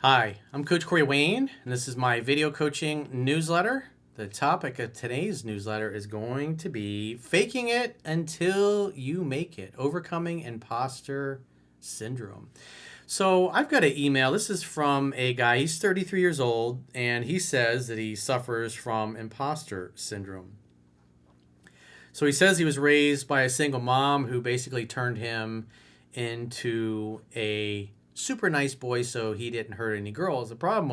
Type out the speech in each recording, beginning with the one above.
Hi, I'm Coach Corey Wayne, and this is my video coaching newsletter. The topic of today's newsletter is going to be faking it until you make it, overcoming imposter syndrome. So, I've got an email. This is from a guy, he's 33 years old, and he says that he suffers from imposter syndrome. So, he says he was raised by a single mom who basically turned him into a super nice boy so he didn't hurt any girls. The problem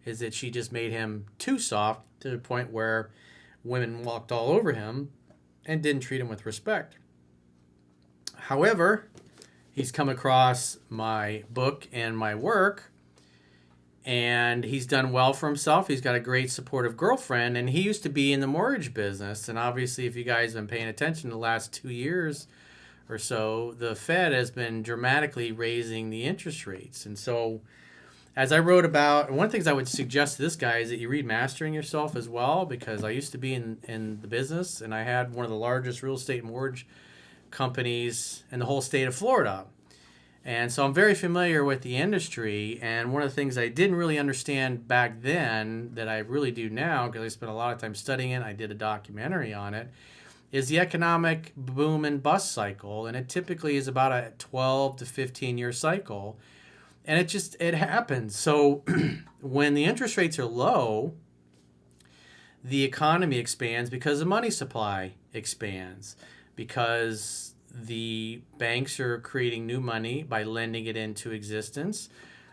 is that she just made him too soft to the point where women walked all over him and didn't treat him with respect. However, he's come across my book and my work, and he's done well for himself. He's got a great supportive girlfriend, and he used to be in the mortgage business. And obviously, if you guys have been paying attention the last 2 years or so, the Fed has been dramatically raising the interest rates. And so, as I wrote about, one of the things I would suggest to this guy is that you read Mastering Yourself as well, because I used to be in the business, and I had one of the largest real estate mortgage companies in the whole state of Florida. And so I'm very familiar with the industry. And one of the things I didn't really understand back then that I really do now, because I spent a lot of time studying it, I did a documentary on it, is the economic boom and bust cycle. And it typically is about a 12 to 15 year cycle. And it happens. So when the interest rates are low, the economy expands because the money supply expands, because the banks are creating new money by lending it into existence.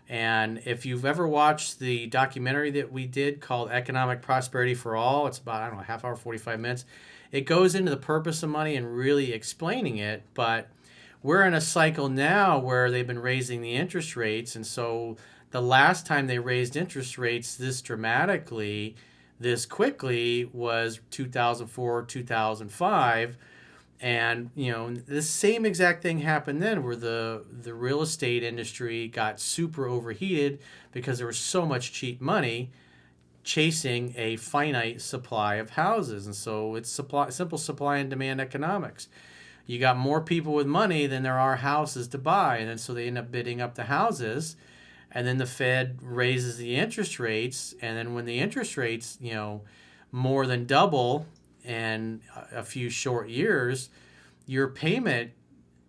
And if you've ever watched the documentary that we did called Economic Prosperity for All, it's about, I don't know, a half hour, 45 minutes. It goes into the purpose of money and really explaining it. But we're in a cycle now where they've been raising the interest rates. And so the last time they raised interest rates this dramatically, this quickly, was 2004, 2005. And, the same exact thing happened then, where the real estate industry got super overheated because there was so much cheap money chasing a finite supply of houses. And so it's simple supply and demand economics. You got more people with money than there are houses to buy. And then so they end up bidding up the houses. And then the Fed raises the interest rates. And then when the interest rates, more than double in a few short years, your payment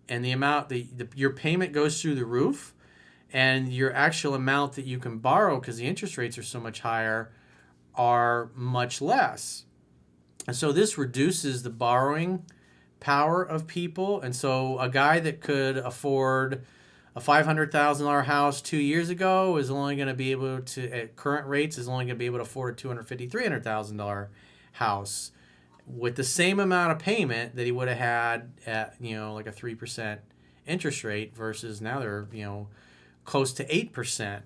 and the amount your payment goes through the roof, and your actual amount that you can borrow, because the interest rates are so much higher, are much less. And so this reduces the borrowing power of people. And so a guy that could afford a $500,000 house 2 years ago is only going to be able to, at current rates, is only going to be able to afford a $250,000, $300,000 house with the same amount of payment that he would have had at, like a 3% interest rate, versus now they're, close to 8%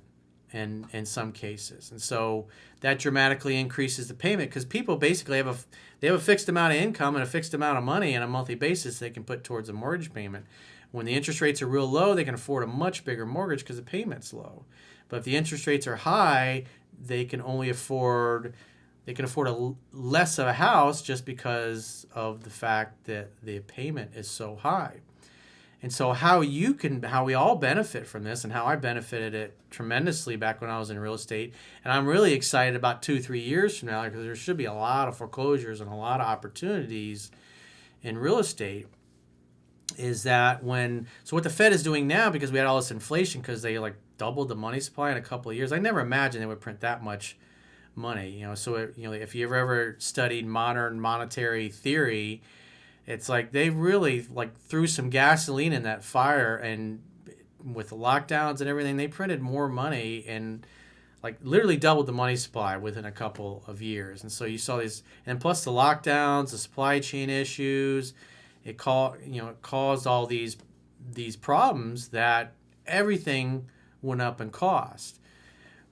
in some cases. And so that dramatically increases the payment, because people basically have a fixed amount of income and a fixed amount of money on a monthly basis they can put towards a mortgage payment. When the interest rates are real low, they can afford a much bigger mortgage because the payment's low. But if the interest rates are high, they can afford less of a house, just because of the fact that the payment is so high. And so how we all benefit from this, and how I benefited it tremendously back when I was in real estate, and I'm really excited about 2-3 years from now, because there should be a lot of foreclosures and a lot of opportunities in real estate, is that what the Fed is doing now, because we had all this inflation, because they doubled the money supply in a couple of years. I never imagined they would print that much money. If you ever studied modern monetary theory, it's like they really threw some gasoline in that fire, and with the lockdowns and everything, they printed more money and literally doubled the money supply within a couple of years. And so you saw these, and plus the lockdowns, the supply chain issues, it caused all these problems that everything went up in cost.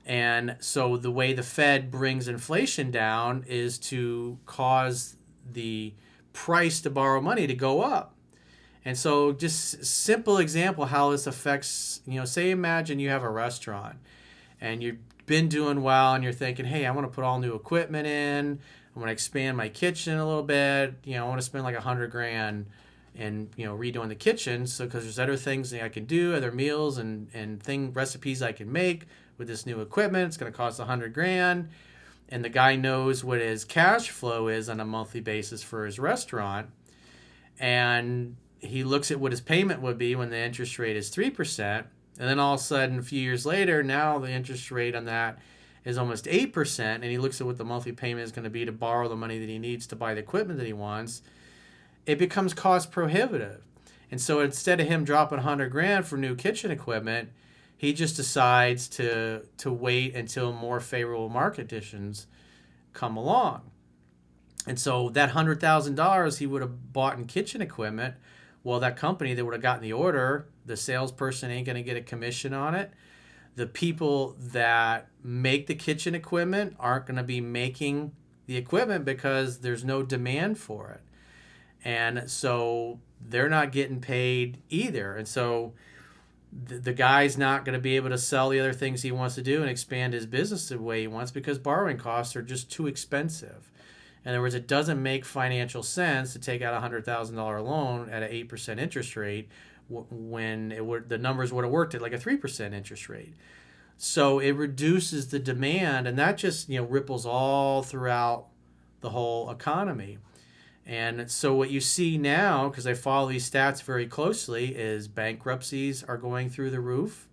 And so the way the Fed brings inflation down is to cause the price to borrow money to go up. And so just simple example how this affects, say imagine you have a restaurant and you've been doing well, and you're thinking, hey, I want to put all new equipment in. I want to expand my kitchen a little bit. I want to spend like $100,000 and redoing the kitchen. So because there's other things that I can do, other meals and recipes I can make with this new equipment. It's going to cost $100,000, and the guy knows what his cash flow is on a monthly basis for his restaurant, and he looks at what his payment would be when the interest rate is 3%, and then all of a sudden, a few years later, now the interest rate on that is almost 8%, and he looks at what the monthly payment is going to be to borrow the money that he needs to buy the equipment that he wants. It becomes cost prohibitive. And so instead of him dropping $100,000 for new kitchen equipment, he just decides to wait until more favorable market conditions come along. And so that $100,000 he would have bought in kitchen equipment, well, that company that would have gotten the order, the salesperson ain't going to get a commission on it. The people that make the kitchen equipment aren't going to be making the equipment because there's no demand for it. And so they're not getting paid either. And so the guy's not going to be able to sell the other things he wants to do and expand his business the way he wants because borrowing costs are just too expensive. In other words, it doesn't make financial sense to take out a $100,000 loan at an 8% interest rate when the numbers would have worked at like a 3% interest rate. So it reduces the demand, and that just ripples all throughout the whole economy. And so what you see now, because I follow these stats very closely, is bankruptcies are going through the roof.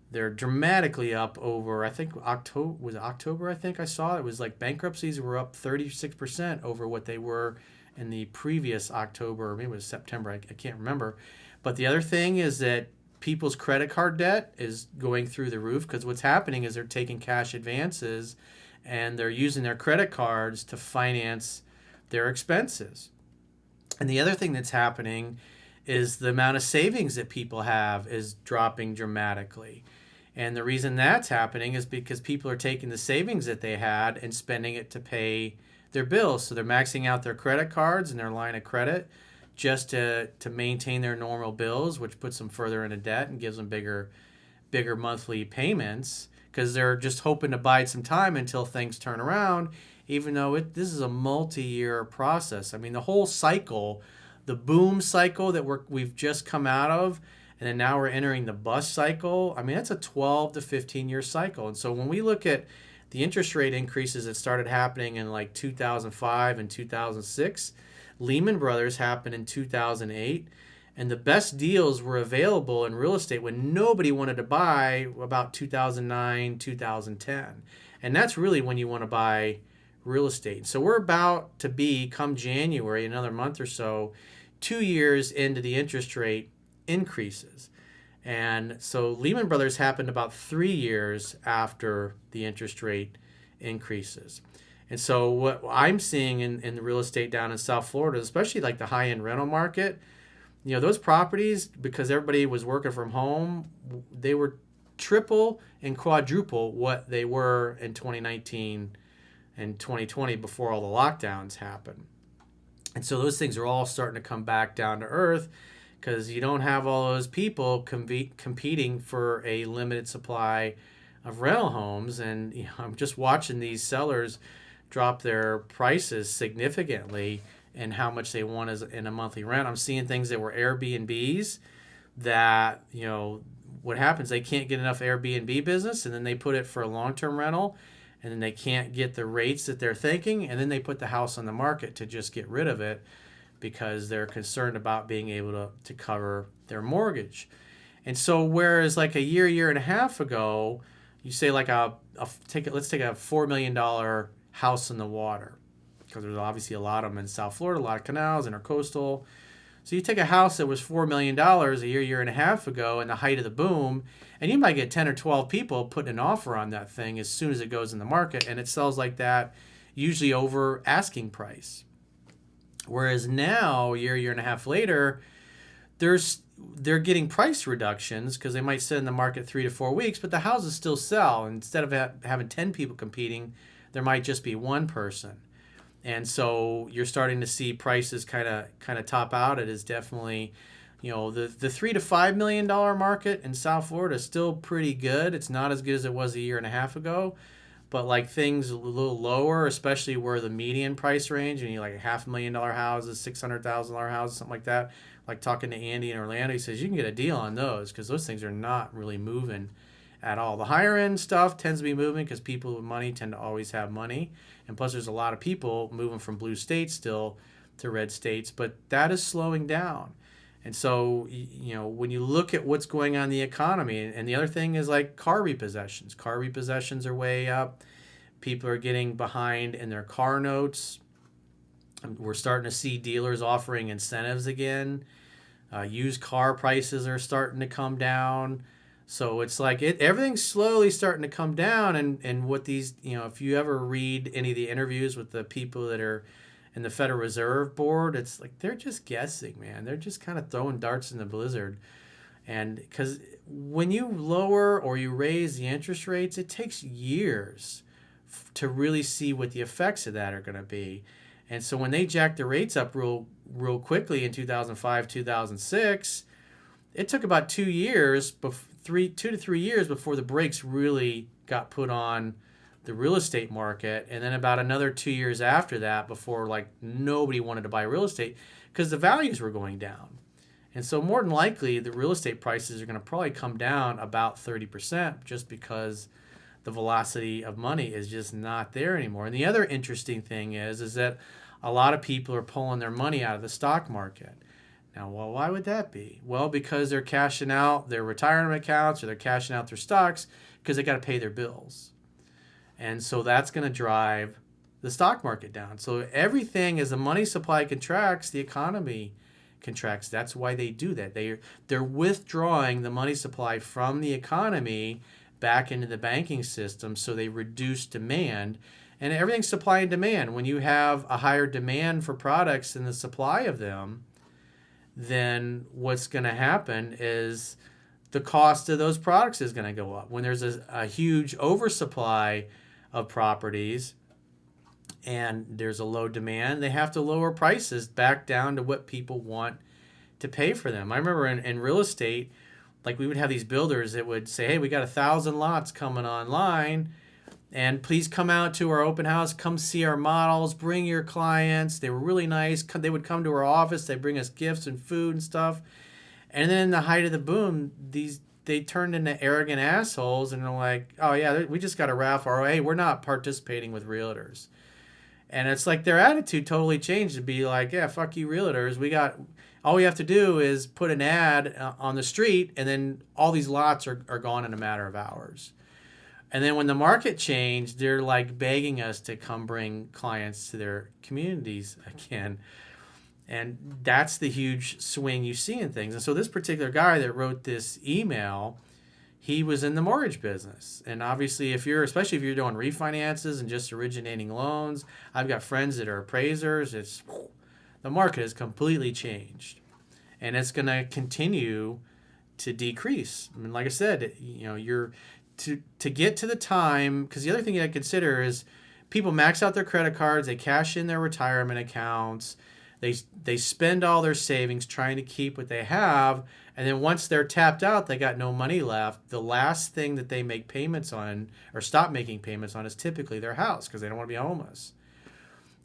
They're dramatically up over, I think October, I think I saw. It was like bankruptcies were up 36% over what they were in the previous October, or maybe it was September, I can't remember. But the other thing is that people's credit card debt is going through the roof because what's happening is they're taking cash advances and they're using their credit cards to finance their expenses. And the other thing that's happening is the amount of savings that people have is dropping dramatically. And the reason that's happening is because people are taking the savings that they had and spending it to pay their bills. So they're maxing out their credit cards and their line of credit just to maintain their normal bills, which puts them further into debt and gives them bigger monthly payments because they're just hoping to bide some time until things turn around, even though this is a multi-year process. I mean, the whole cycle, the boom cycle that we've just come out of, and then now we're entering the bust cycle. I mean, that's a 12 to 15-year cycle. And so when we look at the interest rate increases that started happening in like 2005 and 2006, Lehman Brothers happened in 2008, and the best deals were available in real estate when nobody wanted to buy about 2009, 2010. And that's really when you want to buy real estate. So we're about to be, come January, another month or so, 2 years into the interest rate increases. And so Lehman Brothers happened about 3 years after the interest rate increases. And so what I'm seeing in the real estate down in South Florida, especially like the high-end rental market, those properties, because everybody was working from home, they were triple and quadruple what they were in 2019 and 2020 before all the lockdowns happened. And so those things are all starting to come back down to earth because you don't have all those people competing for a limited supply of rental homes. And I'm just watching these sellers drop their prices significantly and how much they want in a monthly rent. I'm seeing things that were Airbnbs that, what happens, they can't get enough Airbnb business, and then they put it for a long-term rental, and then they can't get the rates that they're thinking, and then they put the house on the market to just get rid of it because they're concerned about being able to cover their mortgage. And so whereas like a year and a half ago, you say like let's take a $4 million house in the water, because there's obviously a lot of them in South Florida, a lot of canals, intercoastal. So you take a house that was $4 million a year and a half ago in the height of the boom, and you might get 10 or 12 people putting an offer on that thing as soon as it goes in the market, and it sells like that, usually over asking price. Whereas now, year and a half later, they're getting price reductions because they might sit in the market 3 to 4 weeks, but the houses still sell. Instead of having 10 people competing, there might just be one person. And so you're starting to see prices kind of top out. It is definitely, the $3 to $5 million market in South Florida is still pretty good. It's not as good as it was a year and a half ago, But like things a little lower, especially where the median price range, and you like $500,000 houses, $600,000 houses, something like that. Like talking to Andy in Orlando, he says you can get a deal on those because those things are not really moving at all. The higher end stuff tends to be moving because people with money tend to always have money, and plus there's a lot of people moving from blue states still to red states, but that is slowing down. And so, when you look at what's going on in the economy, and the other thing is like car repossessions. Car repossessions are way up. People are getting behind in their car notes. We're starting to see dealers offering incentives again. Used car prices are starting to come down. So it's like everything's slowly starting to come down. And what these, if you ever read any of the interviews with the people that are in the Federal Reserve Board, it's like they're just guessing, man. They're just kind of throwing darts in the blizzard. And because when you lower or you raise the interest rates, it takes years to really see what the effects of that are going to be. And so when they jacked the rates up real quickly in 2005, 2006, it took about 2 years, 2 to 3 years before the brakes really got put on the real estate market, and then about another 2 years after that before like nobody wanted to buy real estate because the values were going down. And so more than likely the real estate prices are going to probably come down about 30% just because the velocity of money is just not there anymore. And the other interesting thing is that a lot of people are pulling their money out of the stock market. Now, well, why would that be? Well, because they're cashing out their retirement accounts or they're cashing out their stocks because they got to pay their bills. And so that's going to drive the stock market down. So everything, as the money supply contracts, the economy contracts. That's why they do that. They're withdrawing the money supply from the economy back into the banking system, so they reduce demand. And everything's supply and demand. When you have a higher demand for products than the supply of them, then what's going to happen is the cost of those products is going to go up. When there's a huge oversupply of properties and there's a low demand, they have to lower prices back down to what people want to pay for them. I remember in real estate, like we would have these builders that would say, hey, we got 1,000 lots coming online, and please come out to our open house, come see our models, bring your clients. They were really nice. They would come to our office, they'd bring us gifts and food and stuff. And then in the height of the boom, they turned into arrogant assholes and they're like, oh yeah, we just got a raffle, or hey, we're not participating with realtors. And it's like their attitude totally changed to be like, yeah, fuck you realtors. All we have to do is put an ad on the street and then all these lots are gone in a matter of hours. And then when the market changed, they're like begging us to come bring clients to their communities again. And that's the huge swing you see in things. And so this particular guy that wrote this email, he was in the mortgage business. And obviously, especially if you're doing refinances and just originating loans, I've got friends that are appraisers. The market has completely changed. And it's going to continue to decrease. I mean, like I said, you're to get to the time, because the other thing you got to consider is people max out their credit cards, they cash in their retirement accounts, they spend all their savings trying to keep what they have, and then once they're tapped out, they got no money left. The last thing that they make payments on or stop making payments on is typically their house because they don't want to be homeless.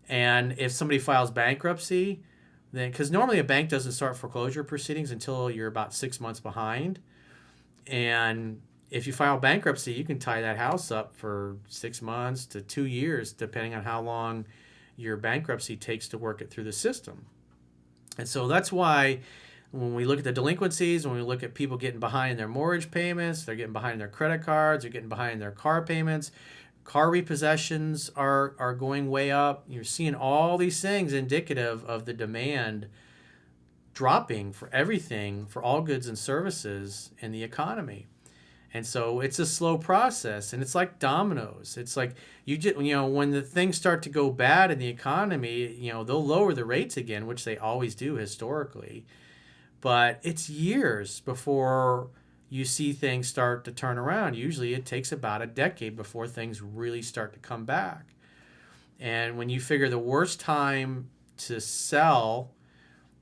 And if somebody files bankruptcy, then because normally a bank doesn't start foreclosure proceedings until you're about 6 months behind, and if you file bankruptcy, you can tie that house up for 6 months to 2 years, depending on how long your bankruptcy takes to work it through the system. And so that's why when we look at the delinquencies, when we look at people getting behind in their mortgage payments, they're getting behind their credit cards, they're getting behind their car payments, car repossessions are going way up. You're seeing all these things indicative of the demand dropping for everything, for all goods and services in the economy. And so it's a slow process, and it's like dominoes. It's like when the things start to go bad in the economy, they'll lower the rates again, which they always do historically. But it's years before you see things start to turn around. Usually it takes about a decade before things really start to come back. And when you figure the worst time to sell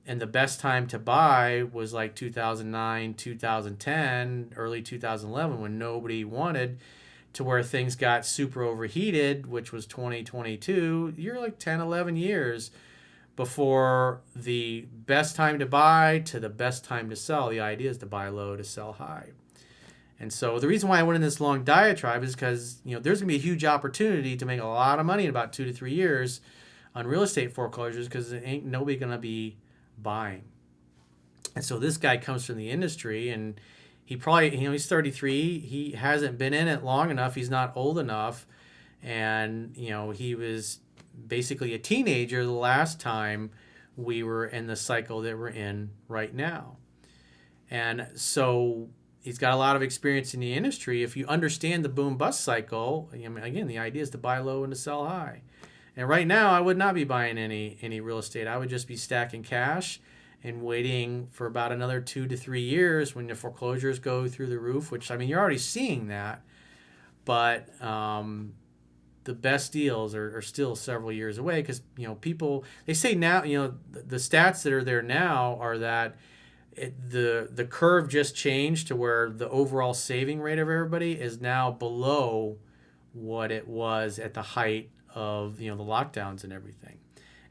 and the best time to buy was like 2009, 2010, early 2011, when nobody wanted to where things got super overheated, which was 2022, you're like 10, 11 years before the best time to buy to the best time to sell. The idea is to buy low to sell high. And so the reason why I went in this long diatribe is because, there's going to be a huge opportunity to make a lot of money in about 2 to 3 years on real estate foreclosures because ain't nobody going to be buying. And so this guy comes from the industry, and he probably, he's 33. He hasn't been in it long enough. He's not old enough. And, he was basically a teenager the last time we were in the cycle that we're in right now. And so he's got a lot of experience in the industry. If you understand the boom bust cycle, again, the idea is to buy low and to sell high. And right now, I would not be buying any real estate. I would just be stacking cash and waiting for about another 2 to 3 years when the foreclosures go through the roof, which, you're already seeing that. But the best deals are still several years away because, people, they say now, the stats that are there now are that the curve just changed to where the overall saving rate of everybody is now below what it was at the height of, the lockdowns and everything.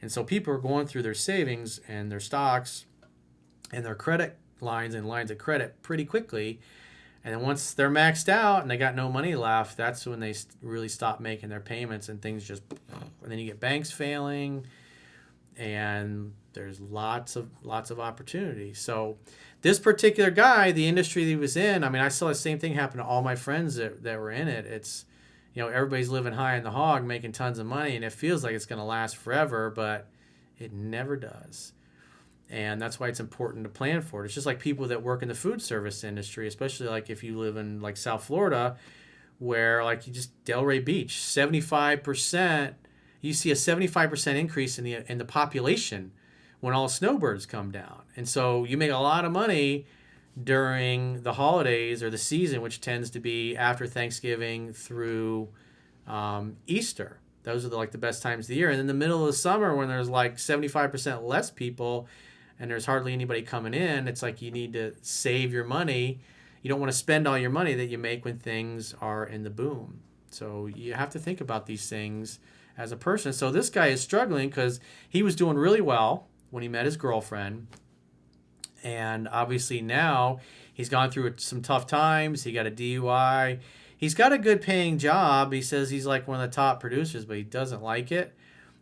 And so people are going through their savings and their stocks and their credit lines and lines of credit pretty quickly. And then once they're maxed out and they got no money left, that's when they really stop making their payments and things just, and then you get banks failing, and there's lots of opportunity. So this particular guy, the industry that he was in, I saw the same thing happen to all my friends that were in it. It's, everybody's living high in the hog, making tons of money, and it feels like it's going to last forever, but it never does. And that's why it's important to plan for it. It's just like people that work in the food service industry, especially like if you live in like South Florida, where like you just Delray Beach, 75%, you see a 75% increase in the population when all snowbirds come down. And so you make a lot of money during the holidays or the season, which tends to be after Thanksgiving through Easter. Those are the best times of the year. And in the middle of the summer, when there's like 75% less people and there's hardly anybody coming in, it's like you need to save your money. You don't want to spend all your money that you make when things are in the boom. So you have to think about these things as a person. So this guy is struggling because he was doing really well when he met his girlfriend. And obviously now he's gone through some tough times. He got a DUI. He's got a good paying job. He says he's like one of the top producers, but he doesn't like it.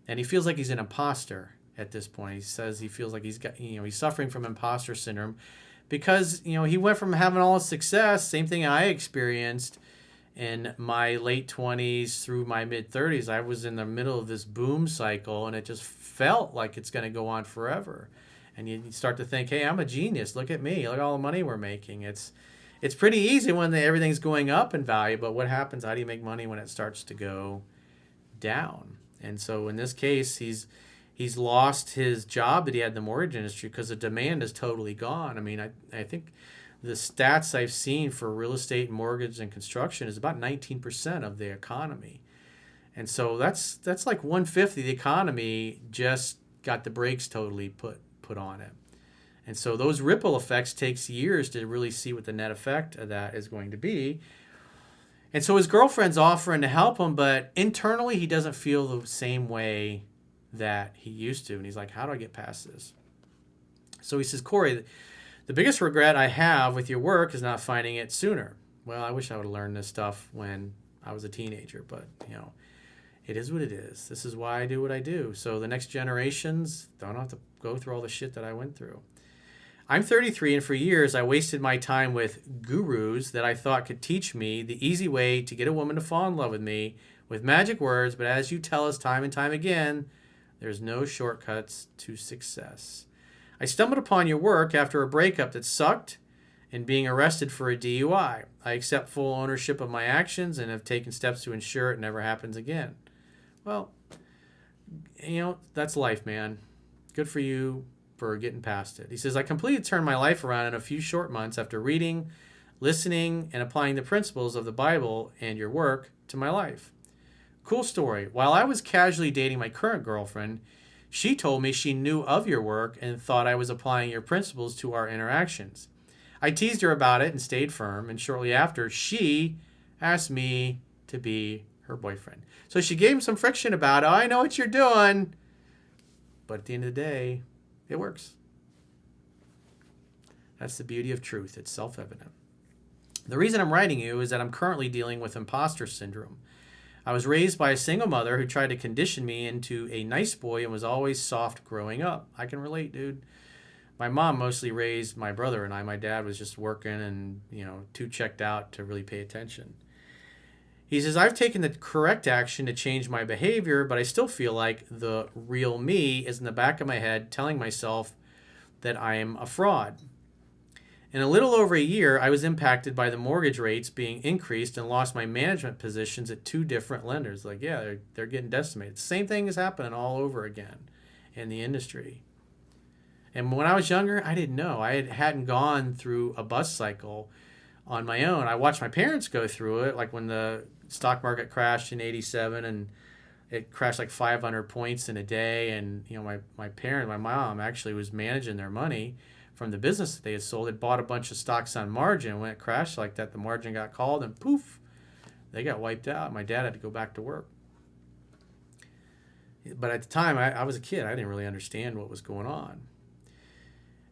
And he feels like he's an imposter at this point. He says he feels like he's suffering from imposter syndrome because, he went from having all his success, same thing I experienced in my late 20s through my mid 30s. I was in the middle of this boom cycle and it just felt like it's going to go on forever. And you start to think, hey, I'm a genius. Look at me. Look at all the money we're making. It's pretty easy when everything's going up in value, but what happens? How do you make money when it starts to go down? And so in this case, he's lost his job that he had in the mortgage industry because the demand is totally gone. I think the stats I've seen for real estate, mortgage, and construction is about 19% of the economy. And so that's like 1/5 of the economy just got the brakes totally put on it. And so those ripple effects takes years to really see what the net effect of that is going to be. And so his girlfriend's offering to help him, but internally he doesn't feel the same way that he used to. And he's like, how do I get past this? So he says, Corey, the biggest regret I have with your work is not finding it sooner. Well, I wish I would have learned this stuff when I was a teenager, but it is what it is. This is why I do what I do. So the next generations don't have to go through all the shit that I went through. I'm 33, and for years I wasted my time with gurus that I thought could teach me the easy way to get a woman to fall in love with me with magic words, but as you tell us time and time again, there's no shortcuts to success. I stumbled upon your work after a breakup that sucked and being arrested for a DUI. I accept full ownership of my actions and have taken steps to ensure it never happens again. Well, that's life, man. Good for you for getting past it. He says, I completely turned my life around in a few short months after reading, listening, and applying the principles of the Bible and your work to my life. Cool story. While I was casually dating my current girlfriend, she told me she knew of your work and thought I was applying your principles to our interactions. I teased her about it and stayed firm, and shortly after, she asked me to be her boyfriend. So she gave him some friction about, oh, I know what you're doing. But at the end of the day, it works. That's the beauty of truth. It's self-evident. The reason I'm writing you is that I'm currently dealing with imposter syndrome. I was raised by a single mother who tried to condition me into a nice boy and was always soft growing up. I can relate, dude. My mom mostly raised my brother and I. My dad was just working and, too checked out to really pay attention. He says, I've taken the correct action to change my behavior, but I still feel like the real me is in the back of my head telling myself that I am a fraud. In a little over a year, I was impacted by the mortgage rates being increased and lost my management positions at 2 different lenders. Like, yeah, they're getting decimated. Same thing is happening all over again in the industry. And when I was younger, I didn't know. I hadn't gone through a bust cycle on my own. I watched my parents go through it, like when the stock market crashed in 87 and it crashed like 500 points in a day. And, my mom actually was managing their money from the business that they had sold. It bought a bunch of stocks on margin. When it crashed like that, the margin got called and poof, they got wiped out. My dad had to go back to work. But at the time, I was a kid. I didn't really understand what was going on.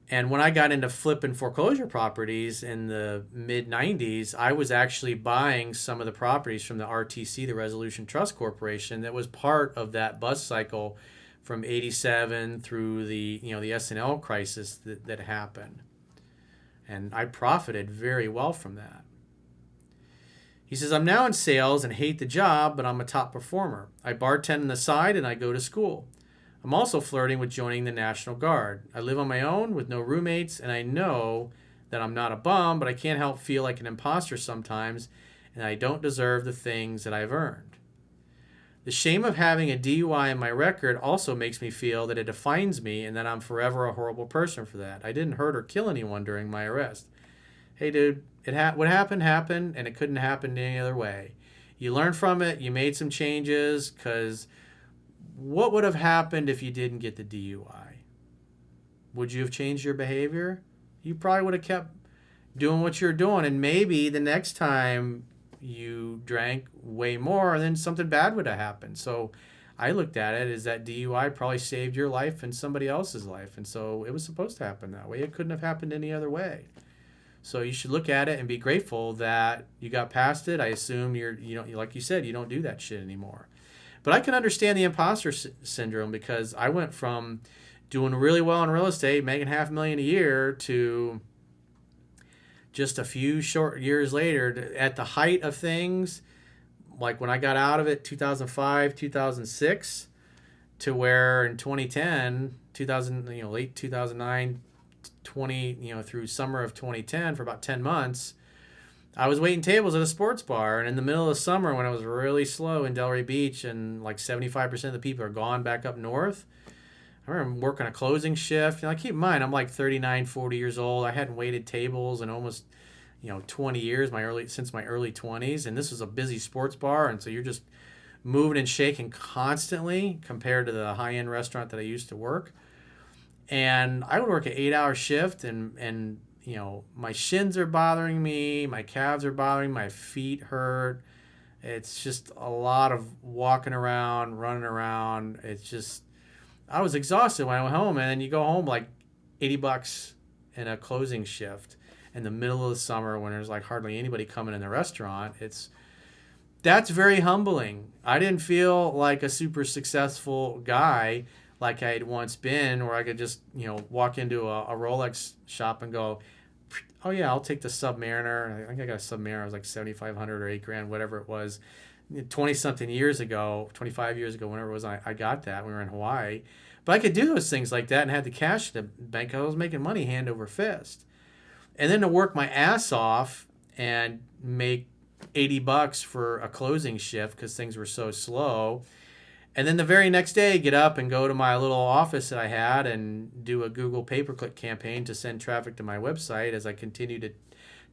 And when I got into flipping foreclosure properties in the mid-90s, I was actually buying some of the properties from the RTC, the Resolution Trust Corporation, that was part of that bust cycle from 87 through the S&L crisis that happened. And I profited very well from that. He says, I'm now in sales and hate the job, but I'm a top performer. I bartend on the side and I go to school. I'm also flirting with joining the National Guard. I live on my own with no roommates, and I know that I'm not a bum, but I can't help feel like an imposter sometimes, and I don't deserve the things that I've earned. The shame of having a DUI in my record also makes me feel that it defines me and that I'm forever a horrible person for that. I didn't hurt or kill anyone during my arrest. Hey, dude, what happened, and it couldn't happen any other way. You learned from it. You made some changes, because what would have happened if you didn't get the DUI? Would you have changed your behavior? You probably would have kept doing what you're doing, and maybe the next time you drank way more, then something bad would have happened. So I looked at it as that DUI probably saved your life and somebody else's life, and so it was supposed to happen that way. It couldn't have happened any other way. So you should look at it and be grateful that you got past it. I assume like you said, you don't do that shit anymore. But I can understand the imposter syndrome, because I went from doing really well in real estate, making $500,000 a year, to just a few short years later, at the height of things, like when I got out of it, 2005, 2006, to where in 2010, late 2009, 20, through summer of 2010, for about 10 months, I was waiting tables at a sports bar. And in the middle of the summer, when it was really slow in Delray Beach and like 75% of the people are gone back up north, I remember working a closing shift. Keep in mind, I'm like 39, 40 years old. I hadn't waited tables in almost, 20 years, since my early 20s. And this was a busy sports bar. And so you're just moving and shaking constantly compared to the high-end restaurant that I used to work. And I would work an 8-hour shift, and my shins are bothering me, my calves are bothering me, my feet hurt. It's just a lot of walking around, running around. I was exhausted when I went home, and then you go home like $80 in a closing shift in the middle of the summer when there's like hardly anybody coming in the restaurant. That's very humbling. I didn't feel like a super successful guy like I had once been, where I could just, walk into a Rolex shop and go, oh yeah, I'll take the Submariner. I think I got a Submariner. It was like $7,500 or $8,000, whatever it was. 20-something years ago, 25 years ago, whenever it was, I got that. We were in Hawaii. But I could do those things like that and had the cash in the bank. I was making money hand over fist. And then to work my ass off and make $80 for a closing shift because things were so slow. And then the very next day, get up and go to my little office that I had and do a Google pay-per-click campaign to send traffic to my website as I continue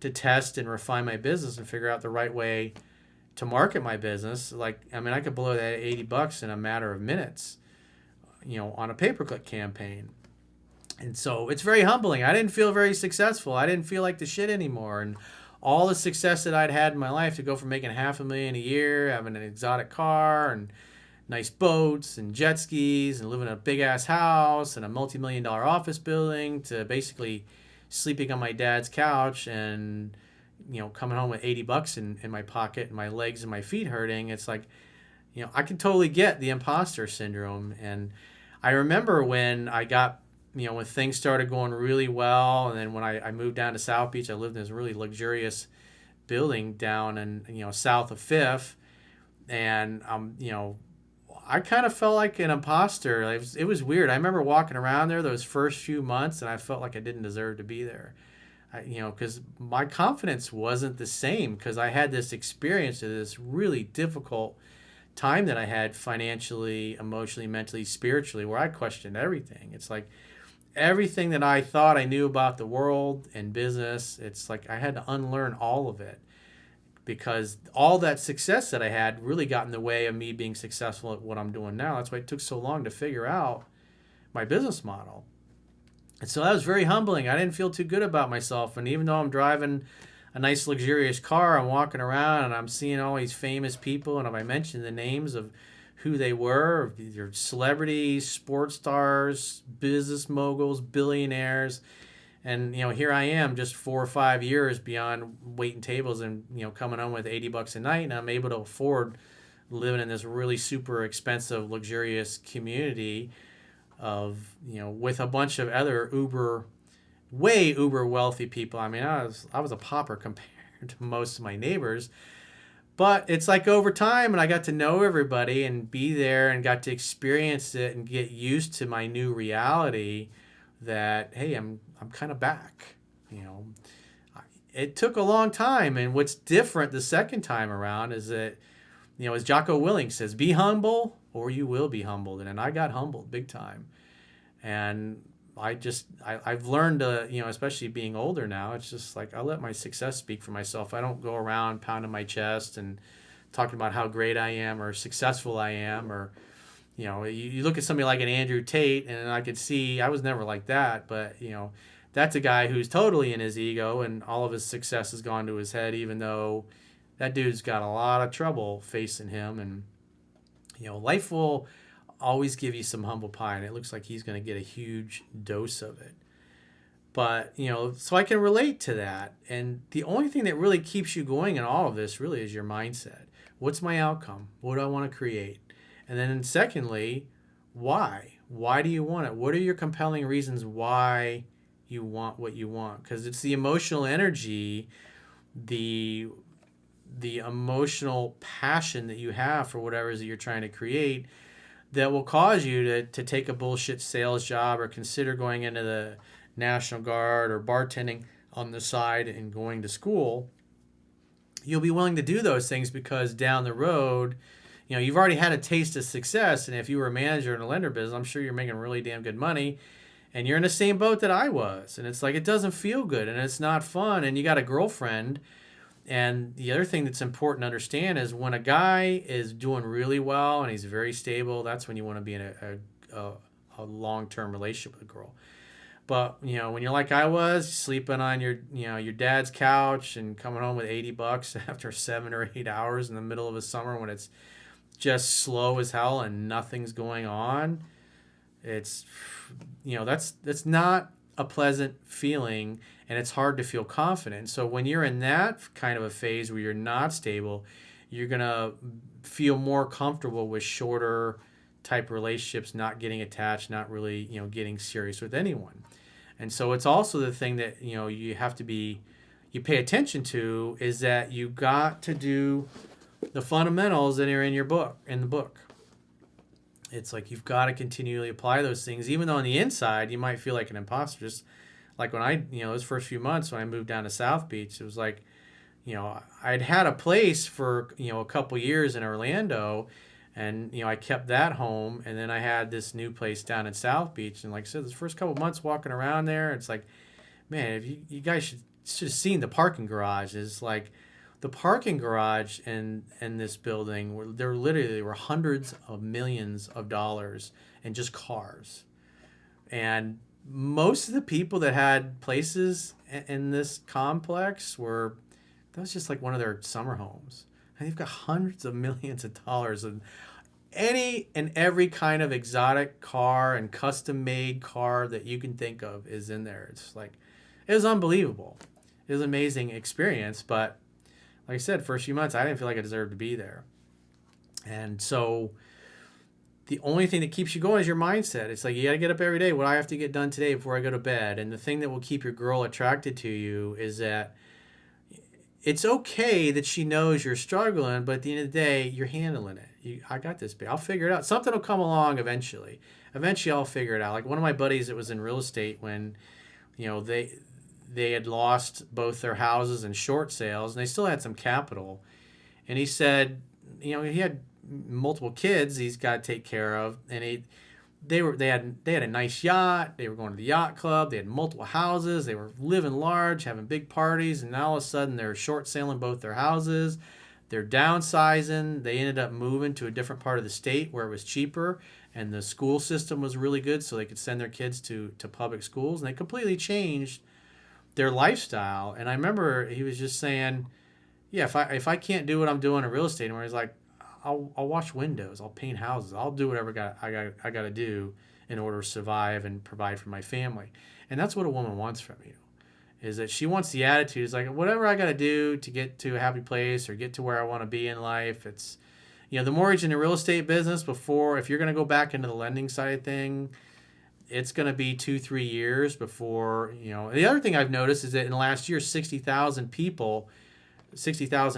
to test and refine my business and figure out the right way to market my business. I could blow that $80 in a matter of minutes, on a pay-per-click campaign. And so it's very humbling. I didn't feel very successful. I didn't feel like the shit anymore. And all the success that I'd had in my life, to go from making $500,000 a year, having an exotic car and nice boats and jet skis and living in a big ass house and a multi-million-dollar office building, to basically sleeping on my dad's couch and coming home with $80 in my pocket and my legs and my feet hurting. It's like, I can totally get the imposter syndrome. And I remember when I got, when things started going really well, and then when I moved down to South Beach, I lived in this really luxurious building down in, south of Fifth. And, I kind of felt like an imposter. It was weird. I remember walking around there those first few months, and I felt like I didn't deserve to be there. Because my confidence wasn't the same, because I had this experience of this really difficult time that I had financially, emotionally, mentally, spiritually, where I questioned everything. It's like everything that I thought I knew about the world and business, it's like I had to unlearn all of it, because all that success that I had really got in the way of me being successful at what I'm doing now. That's why it took so long to figure out my business model. And so that was very humbling. I didn't feel too good about myself. And even though I'm driving a nice luxurious car, I'm walking around and I'm seeing all these famous people, and if I mention the names of who they were, they're celebrities, sports stars, business moguls, billionaires, and here I am, just 4 or 5 years beyond waiting tables and coming home with $80 a night, and I'm able to afford living in this really super expensive, luxurious community of with a bunch of other way uber wealthy people. I mean, I was a pauper compared to most of my neighbors, but it's like over time, and I got to know everybody and be there and got to experience it and get used to my new reality. That, hey, I'm kind of back. It took a long time, and what's different the second time around is that, as Jocko Willink says, be humble or you will be humbled, and I got humbled big time. And I've learned to, especially being older now, it's just like I let my success speak for myself. I don't go around pounding my chest and talking about how great I am or successful I am, or you look at somebody like an Andrew Tate, and I could see I was never like that, but that's a guy who's totally in his ego, and all of his success has gone to his head, even though that dude's got a lot of trouble facing him. And life will always give you some humble pie, and it looks like he's going to get a huge dose of it. But so I can relate to that, and the only thing that really keeps you going in all of this really is your mindset. What's my outcome? What do I want to create? And then secondly, why? Why do you want it? What are your compelling reasons why you want what you want? Because it's the emotional energy, the emotional passion that you have for whatever it is that you're trying to create, that will cause you to take a bullshit sales job, or consider going into the National Guard, or bartending on the side and going to school. You'll be willing to do those things because down the road, you've already had a taste of success. And if you were a manager in a lender business, I'm sure you're making really damn good money, and you're in the same boat that I was. And it's like, it doesn't feel good, and it's not fun, and you got a girlfriend. And the other thing that's important to understand is when a guy is doing really well and he's very stable, that's when you want to be in a long-term relationship with a girl. But when you're like I was, sleeping on your dad's couch and coming home with $80 after 7 or 8 hours in the middle of a summer when it's just slow as hell and nothing's going on, it's that's not a pleasant feeling, and it's hard to feel confident. So when you're in that kind of a phase where you're not stable, you're gonna feel more comfortable with shorter type relationships, not getting attached, not really getting serious with anyone. And so it's also the thing that you have to you pay attention to, is that you got to do the fundamentals that are in the book. It's like you've got to continually apply those things, even though on the inside you might feel like an imposter. Just like when I, those first few months when I moved down to South Beach, it was like, I'd had a place for, a couple years in Orlando, and, I kept that home. And then I had this new place down in South Beach. And like I said, the first couple months walking around there, it's like, man, if you guys should have seen the parking garage. It's like, the parking garage in this building, there literally were hundreds of millions of dollars in just cars. And most of the people that had places in this complex were That was just like one of their summer homes. And they've got hundreds of millions of dollars in any and every kind of exotic car and custom made car that you can think of is in there. It's like, it was unbelievable. It was an amazing experience. But like I said, first few months, I didn't feel like I deserved to be there. And so the only thing that keeps you going is your mindset. It's like, you got to get up every day. What do I have to get done today before I go to bed? And the thing that will keep your girl attracted to you is that it's okay that she knows you're struggling, but at the end of the day, you're handling it. I got this, babe. I'll figure it out. Something will come along eventually. Eventually, I'll figure it out. Like one of my buddies that was in real estate when, they had lost both their houses in short sales, and they still had some capital. And he said, he had multiple kids he's got to take care of, and they had a nice yacht. They were going to the yacht club. They had multiple houses. They were living large, having big parties, and now all of a sudden they're short selling both their houses. They're downsizing. They ended up moving to a different part of the state where it was cheaper, and the school system was really good, so they could send their kids to public schools, and they completely changed their lifestyle. And I remember he was just saying, yeah, if I can't do what I'm doing in real estate anymore, he's like, I'll wash windows, I'll paint houses, I'll do whatever I got to do in order to survive and provide for my family. And that's what a woman wants from you, is that she wants the attitude. It's like, whatever I got to do to get to a happy place or get to where I want to be in life. It's, the mortgage and the real estate business, if you're going to go back into the lending side of thing, it's going to be 2-3 years before, the other thing I've noticed is that in the last year, 60,000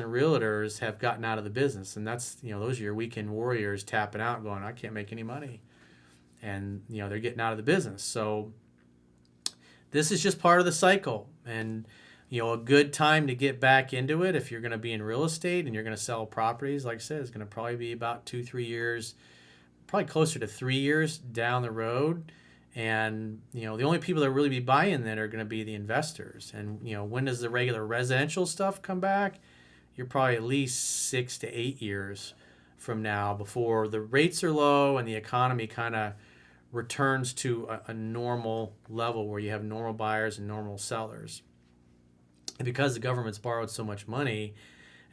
realtors have gotten out of the business. And that's, those are your weekend warriors tapping out going, I can't make any money. And, they're getting out of the business. So this is just part of the cycle. And, a good time to get back into it if you're going to be in real estate and you're going to sell properties, like I said, is going to probably be about 2-3 years, probably closer to 3 years down the road. And, the only people that really be buying that are going to be the investors. And, when does the regular residential stuff come back? You're probably at least 6 to 8 years from now before the rates are low and the economy kind of returns to a normal level where you have normal buyers and normal sellers. And because the government's borrowed so much money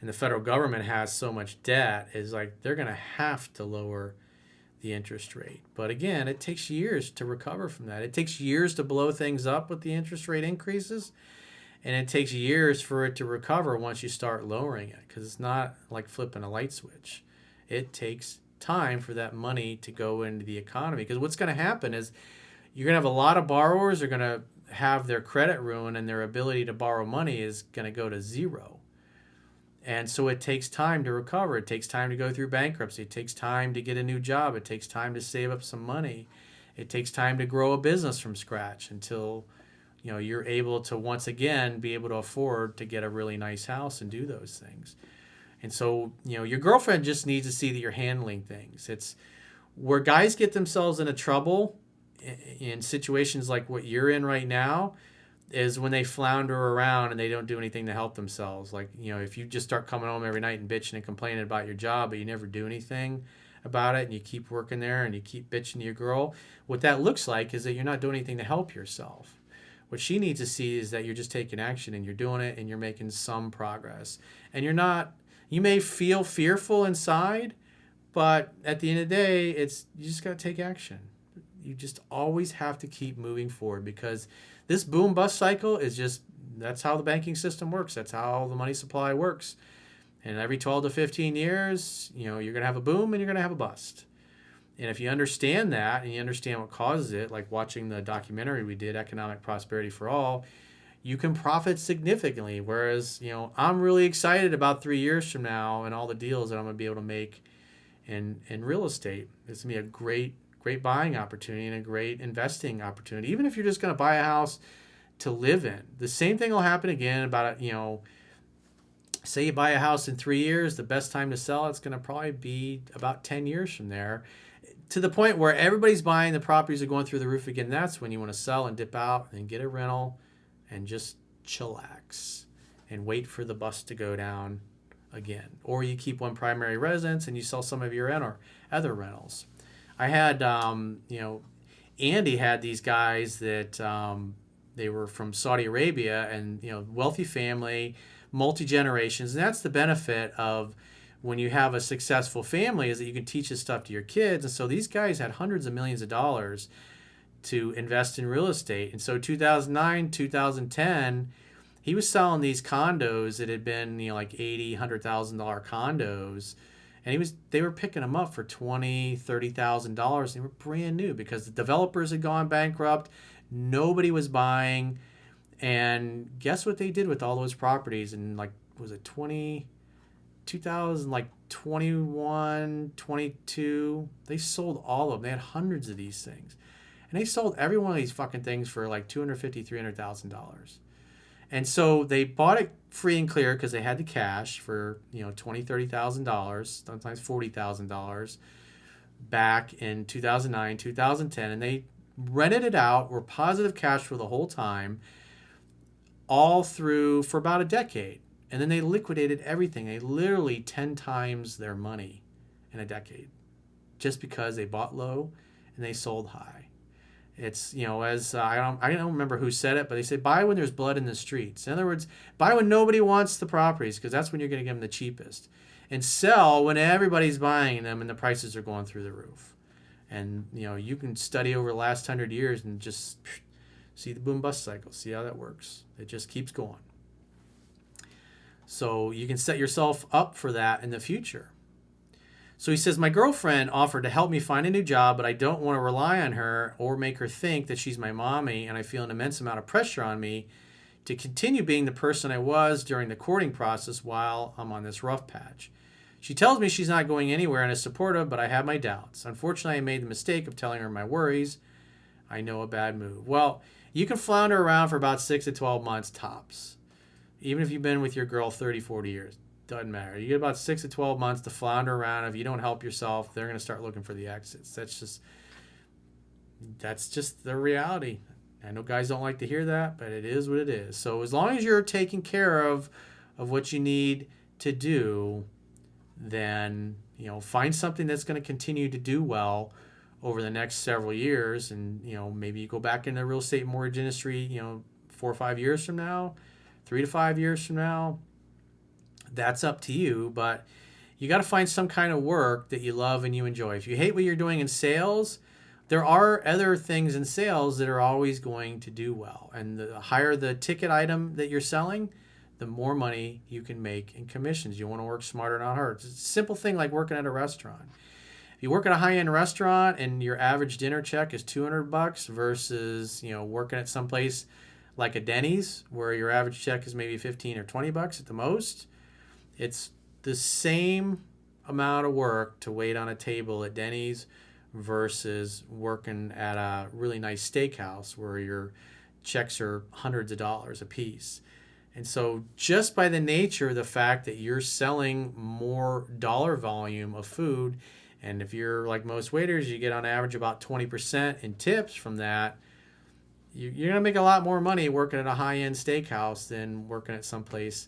and the federal government has so much debt, is like they're going to have to lower the interest rate. But again, it takes years to recover from that. It takes years to blow things up with the interest rate increases, and it takes years for it to recover once you start lowering it, because it's not like flipping a light switch. It takes time for that money to go into the economy, because what's going to happen is you're going to have a lot of borrowers are going to have their credit ruined, and their ability to borrow money is going to go to zero. And so it takes time to recover. It takes time to go through bankruptcy. It takes time to get a new job. It takes time to save up some money. It takes time to grow a business from scratch until, you're able to once again be able to afford to get a really nice house and do those things. And so, your girlfriend just needs to see that you're handling things. It's where guys get themselves into trouble in situations like what you're in right now, is when they flounder around and they don't do anything to help themselves. Like, if you just start coming home every night and bitching and complaining about your job, but you never do anything about it, and you keep working there and you keep bitching to your girl, what that looks like is that you're not doing anything to help yourself. What she needs to see is that you're just taking action and you're doing it and you're making some progress. And you may feel fearful inside, but at the end of the day, you just got to take action. You just always have to keep moving forward, because this boom bust cycle that's how the banking system works. That's how the money supply works. And every 12 to 15 years, you're going to have a boom and you're going to have a bust. And if you understand that and you understand what causes it, like watching the documentary we did, Economic Prosperity for All, you can profit significantly. Whereas, I'm really excited about 3 years from now and all the deals that I'm going to be able to make in real estate. It's going to be a great buying opportunity and a great investing opportunity. Even if you're just going to buy a house to live in, the same thing will happen again about, say you buy a house in 3 years, the best time to sell it's going to probably be about 10 years from there, to the point where everybody's buying, the properties are going through the roof again. That's when you want to sell and dip out and get a rental and just chillax and wait for the bus to go down again. Or you keep one primary residence and you sell some of your other rentals. I had, Andy had these guys that they were from Saudi Arabia, and, wealthy family, multi-generations. And that's the benefit of when you have a successful family, is that you can teach this stuff to your kids. And so these guys had hundreds of millions of dollars to invest in real estate. And so 2009, 2010, he was selling these condos that had been, like $80,000, $100,000 condos. And they were picking them up for $20,000, $30,000. They were brand new because the developers had gone bankrupt. Nobody was buying. And guess what they did with all those properties? And was it 2021, 22? They sold all of them. They had hundreds of these things. And they sold every one of these fucking things for like $250,000, $300,000. And so they bought it free and clear because they had the cash for, $20,000, $30,000, sometimes $40,000 back in 2009, 2010. And they rented it out, were positive cash flow the whole time, all through for about a decade. And then they liquidated everything. They literally 10 times their money in a decade just because they bought low and they sold high. It's, as I don't remember who said it, but they say buy when there's blood in the streets. In other words, buy when nobody wants the properties because that's when you're going to get them the cheapest. And sell when everybody's buying them and the prices are going through the roof. And, you can study over the last 100 years and just see the boom bust cycle, see how that works. It just keeps going. So you can set yourself up for that in the future. So he says, my girlfriend offered to help me find a new job, but I don't want to rely on her or make her think that she's my mommy, and I feel an immense amount of pressure on me to continue being the person I was during the courting process while I'm on this rough patch. She tells me she's not going anywhere and is supportive, but I have my doubts. Unfortunately, I made the mistake of telling her my worries. I know a bad move. Well, you can flounder around for about 6 to 12 months tops. Even if you've been with your girl 30, 40 years. Doesn't matter. You get about 6 to 12 months to flounder around. If you don't help yourself, they're going to start looking for the exits. That's just the reality. I know guys don't like to hear that, but it is what it is. So as long as you're taking care of what you need to do, then, find something that's going to continue to do well over the next several years. And, maybe you go back into the real estate mortgage industry, 4 or 5 years from now, 3 to 5 years from now. That's up to you, but you got to find some kind of work that you love and you enjoy. If you hate what you're doing in sales, there are other things in sales that are always going to do well. And the higher the ticket item that you're selling, the more money you can make in commissions. You want to work smarter, not harder. It's a simple thing like working at a restaurant. If you work at a high-end restaurant and your average dinner check is $200 versus, working at some place like a Denny's where your average check is maybe $15 or $20 at the most, it's the same amount of work to wait on a table at Denny's versus working at a really nice steakhouse where your checks are hundreds of dollars a piece. And so just by the nature of the fact that you're selling more dollar volume of food, and if you're like most waiters, you get on average about 20% in tips from that, you're going to make a lot more money working at a high-end steakhouse than working at some place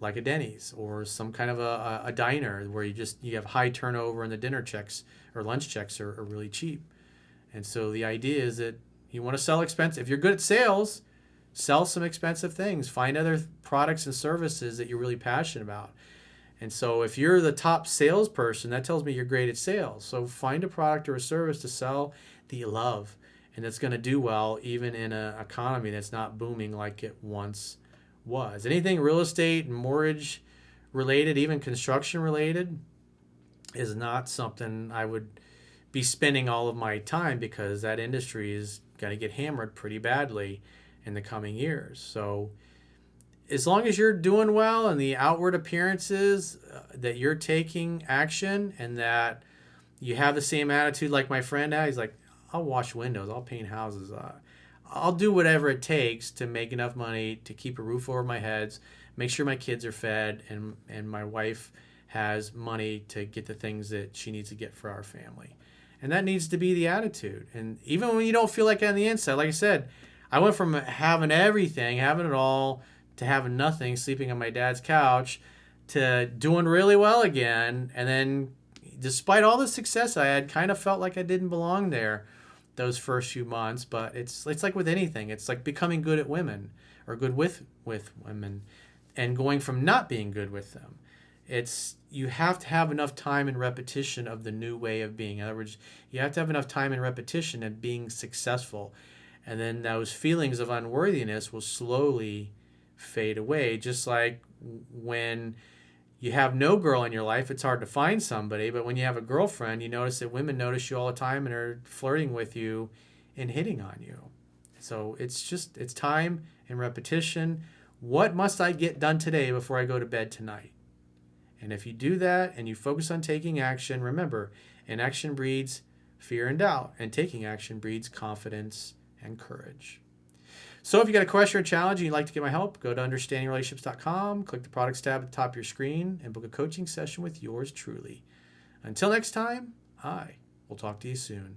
like a Denny's or some kind of a diner where you have high turnover and the dinner checks or lunch checks are really cheap. And so the idea is that you want to sell expensive. If you're good at sales, sell some expensive things. Find other products and services that you're really passionate about. And so if you're the top salesperson, that tells me you're great at sales. So find a product or a service to sell that you love and that's going to do well even in an economy that's not booming like it once was. Anything real estate and mortgage related, even construction related, is not something I would be spending all of my time because that industry is going to get hammered pretty badly in the coming years. So as long as you're doing well and the outward appearances that you're taking action and that you have the same attitude like my friend had, he's like, I'll wash windows, I'll paint houses, I'll do whatever it takes to make enough money to keep a roof over my heads, make sure my kids are fed, and my wife has money to get the things that she needs to get for our family. And that needs to be the attitude. And even when you don't feel like it on the inside, like I said, I went from having everything, having it all, to having nothing, sleeping on my dad's couch, to doing really well again. And then despite all the success I had, kind of felt like I didn't belong there those first few months. But it's like with anything. It's like becoming good at women or good with women. and going from not being good with them. You have to have enough time and repetition of the new way of being. In other words, you have to have enough time and repetition of being successful. And then those feelings of unworthiness will slowly fade away. Just like when you have no girl in your life, it's hard to find somebody. But when you have a girlfriend, you notice that women notice you all the time and are flirting with you and hitting on you. So it's time and repetition. What must I get done today before I go to bed tonight? And if you do that and you focus on taking action, remember, inaction breeds fear and doubt, and taking action breeds confidence and courage. So if you got a question or challenge and you'd like to get my help, go to understandingrelationships.com, click the products tab at the top of your screen, and book a coaching session with yours truly. Until next time, I will talk to you soon.